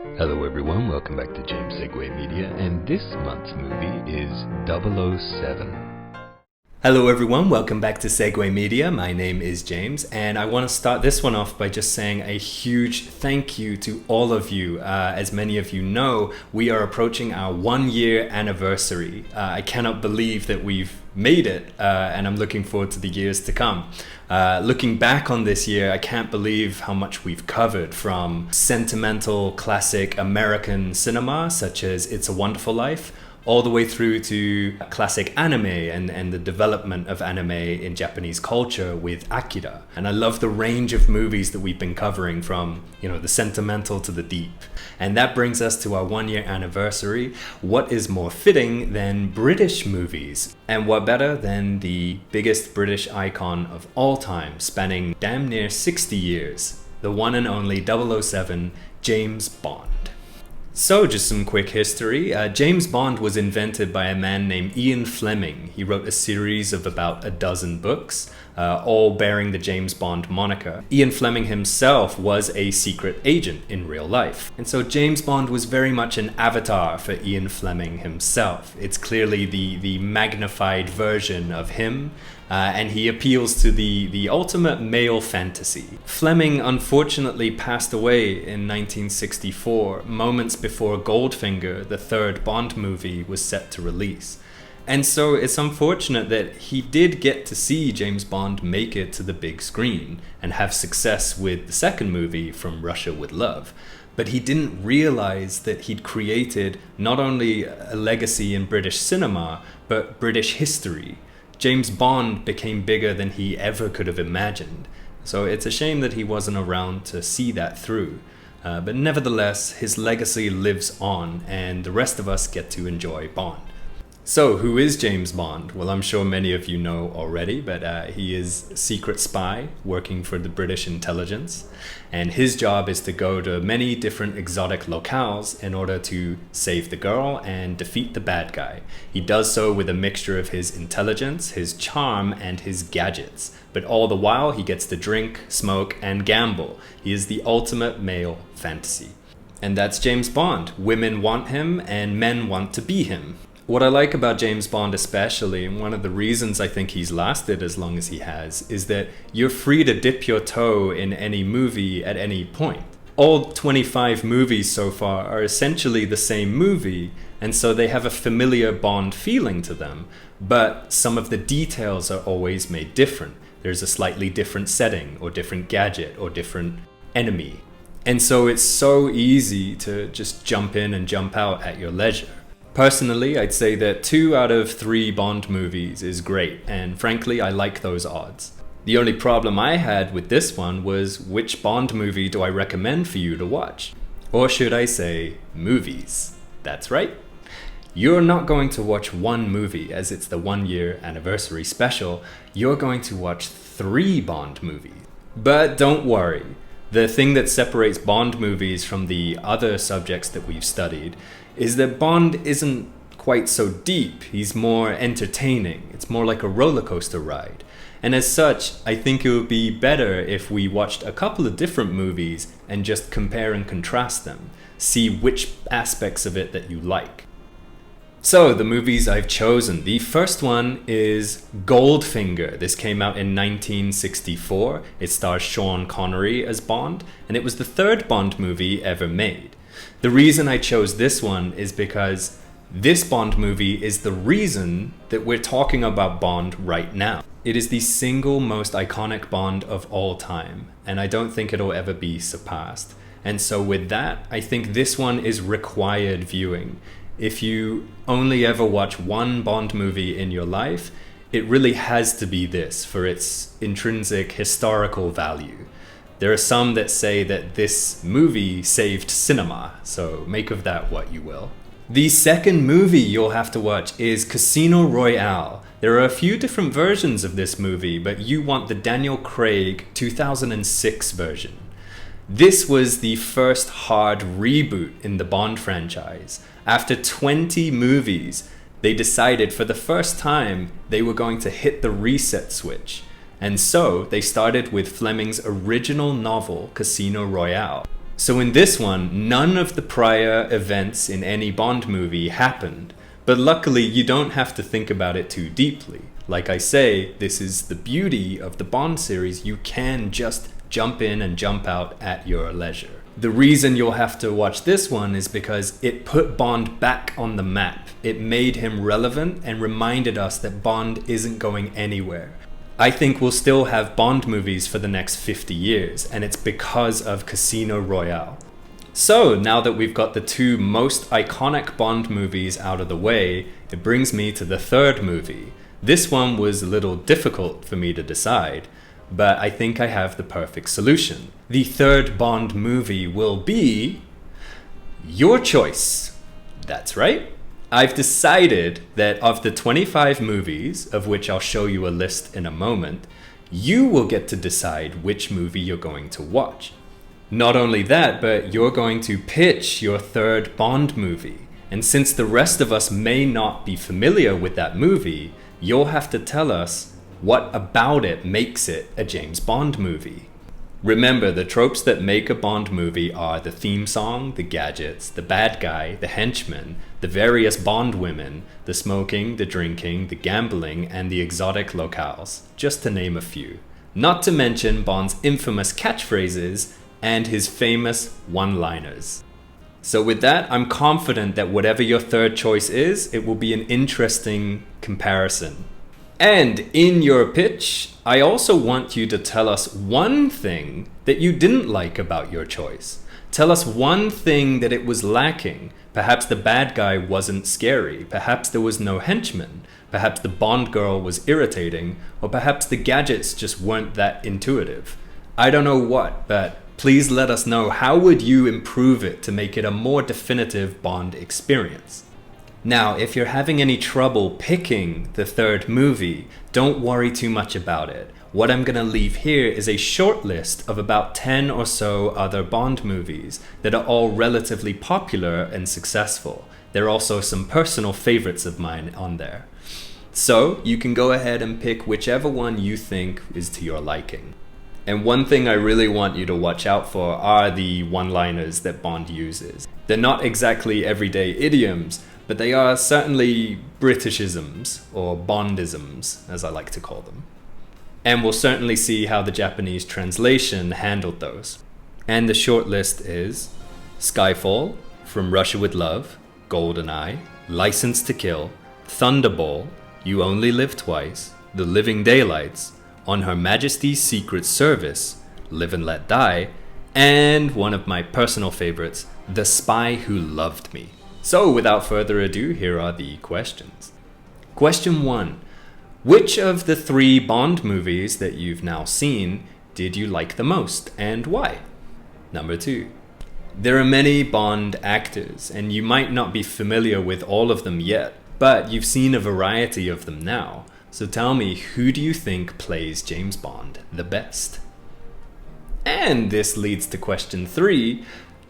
Hello everyone, welcome back to James Segue Media, and this month's movie is 007. Hello everyone, welcome back to Segue Media. My name is James, and I want to start this one off by just saying a huge thank you to all of you. As many of you know, we are approaching our 1-year anniversary. I cannot believe that we've made it, and I'm looking forward to the years to come. Looking back on this year, I can't believe how much we've covered, from sentimental classic American cinema such as It's a Wonderful Life, all the way through to classic anime and the development of anime in Japanese culture with Akira. And I love the range of movies that we've been covering, from, the sentimental to the deep. And that brings us to our 1-year anniversary. What is more fitting than British movies? And what better than the biggest British icon of all time, spanning damn near 60 years, the one and only 007, James Bond. So, just some quick history. James Bond was invented by a man named Ian Fleming. He wrote a series of about a dozen books, all bearing the James Bond moniker. Ian Fleming himself was a secret agent in real life. And so James Bond was very much an avatar for Ian Fleming himself. It's clearly the magnified version of him, and he appeals to the ultimate male fantasy. Fleming unfortunately passed away in 1964, moments before Goldfinger, the third Bond movie, was set to release. And so it's unfortunate that he did get to see James Bond make it to the big screen and have success with the second movie, From Russia with Love. But he didn't realize that he'd created not only a legacy in British cinema, but British history. James Bond became bigger than he ever could have imagined. So it's a shame that he wasn't around to see that through. But nevertheless, his legacy lives on, and the rest of us get to enjoy Bond. So, who is James Bond? Well, I'm sure many of you know already, but he is a secret spy working for the British intelligence. And his job is to go to many different exotic locales in order to save the girl and defeat the bad guy. He does so with a mixture of his intelligence, his charm, and his gadgets. But all the while, he gets to drink, smoke, and gamble. He is the ultimate male fantasy. And that's James Bond. Women want him, and men want to be him. What I like about James Bond especially, and one of the reasons I think he's lasted as long as he has, is that you're free to dip your toe in any movie at any point. All 25 movies so far are essentially the same movie, and so they have a familiar Bond feeling to them, but some of the details are always made different. There's a slightly different setting, or different gadget, or different enemy. And so it's so easy to just jump in and jump out at your leisure. Personally, I'd say that 2 out of 3 Bond movies is great, and frankly, I like those odds. The only problem I had with this one was, which Bond movie do I recommend for you to watch? Or should I say, movies? That's right. You're not going to watch one movie, as it's the 1-year anniversary special. You're going to watch 3 Bond movies. But don't worry. The thing that separates Bond movies from the other subjects that we've studied is that Bond isn't quite so deep. He's more entertaining. It's more like a roller coaster ride. And as such, I think it would be better if we watched a couple of different movies and just compare and contrast them. See which aspects of it that you like. So, the movies I've chosen. The first one is Goldfinger. This came out in 1964. It stars Sean Connery as Bond, and it was the 3rd Bond movie ever made. The reason I chose this one is because this Bond movie is the reason that we're talking about Bond right now. It is the single most iconic Bond of all time, and I don't think it'll ever be surpassed. And so with that, I think this one is required viewing. If you only ever watch one Bond movie in your life, it really has to be this for its intrinsic historical value. There are some that say that this movie saved cinema, so make of that what you will. The second movie you'll have to watch is Casino Royale. There are a few different versions of this movie, but you want the Daniel Craig 2006 version. This was the first hard reboot in the Bond franchise. After 20 movies, they decided for the first time they were going to hit the reset switch. And so they started with Fleming's original novel, Casino Royale. So in this one, none of the prior events in any Bond movie happened, but luckily you don't have to think about it too deeply. Like I say, this is the beauty of the Bond series. You can just jump in and jump out at your leisure. The reason you'll have to watch this one is because it put Bond back on the map. It made him relevant and reminded us that Bond isn't going anywhere. I think we'll still have Bond movies for the next 50 years, and it's because of Casino Royale. So, now that we've got the two most iconic Bond movies out of the way, it brings me to the third movie. This one was a little difficult for me to decide, but I think I have the perfect solution. The third Bond movie will be your choice. That's right. I've decided that of the 25 movies, of which I'll show you a list in a moment, you will get to decide which movie you're going to watch. Not only that, but you're going to pitch your third Bond movie. And since the rest of us may not be familiar with that movie, you'll have to tell us what about it makes it a James Bond movie. Remember, the tropes that make a Bond movie are the theme song, the gadgets, the bad guy, the henchman, the various Bond women, the smoking, the drinking, the gambling, and the exotic locales, just to name a few. Not to mention Bond's infamous catchphrases and his famous one-liners. So with that, I'm confident that whatever your third choice is, it will be an interesting comparison. And in your pitch, I also want you to tell us one thing that you didn't like about your choice. Tell us one thing that it was lacking. Perhaps the bad guy wasn't scary. Perhaps there was no henchman. Perhaps the Bond girl was irritating. Or perhaps the gadgets just weren't that intuitive. I don't know what, but please let us know how would you improve it to make it a more definitive Bond experience. Now, if you're having any trouble picking the third movie, don't worry too much about it. What I'm going to leave here is a short list of about 10 or so other Bond movies that are all relatively popular and successful. There are also some personal favorites of mine on there. So, you can go ahead and pick whichever one you think is to your liking. And one thing I really want you to watch out for are the one-liners that Bond uses. They're not exactly everyday idioms, but they are certainly Britishisms, or Bondisms, as I like to call them. And we'll certainly see how the Japanese translation handled those. And the short list is Skyfall, From Russia with Love, GoldenEye, License to Kill, Thunderball, You Only Live Twice, The Living Daylights, On Her Majesty's Secret Service, Live and Let Die, and one of my personal favorites, The Spy Who Loved Me. So, without further ado, here are the questions. Question 1. Which of the 3 Bond movies that you've now seen did you like the most, and why? Number 2. There are many Bond actors, and you might not be familiar with all of them yet, but you've seen a variety of them now. So tell me, who do you think plays James Bond the best? And this leads to question 3.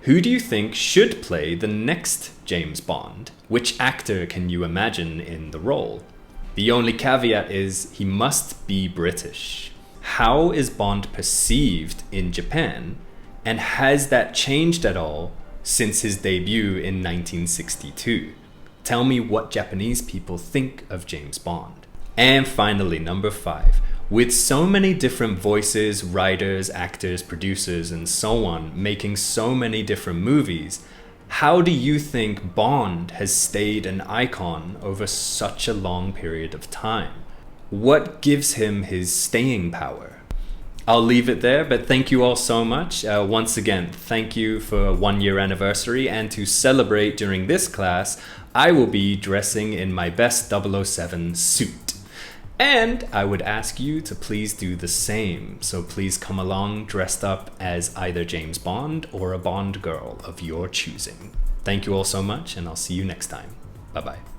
Who do you think should play the next James Bond? Which actor can you imagine in the role? The only caveat is he must be British. How is Bond perceived in Japan? And has that changed at all since his debut in 1962? Tell me what Japanese people think of James Bond. And finally, number 5. With so many different voices, writers, actors, producers, and so on making so many different movies, how do you think Bond has stayed an icon over such a long period of time? What gives him his staying power? I'll leave it there, but thank you all so much. Once again, thank you for a 1-year anniversary, and to celebrate during this class, I will be dressing in my best 007 suit. And I would ask you to please do the same. So please come along dressed up as either James Bond or a Bond girl of your choosing. Thank you all so much, and I'll see you next time. Bye-bye.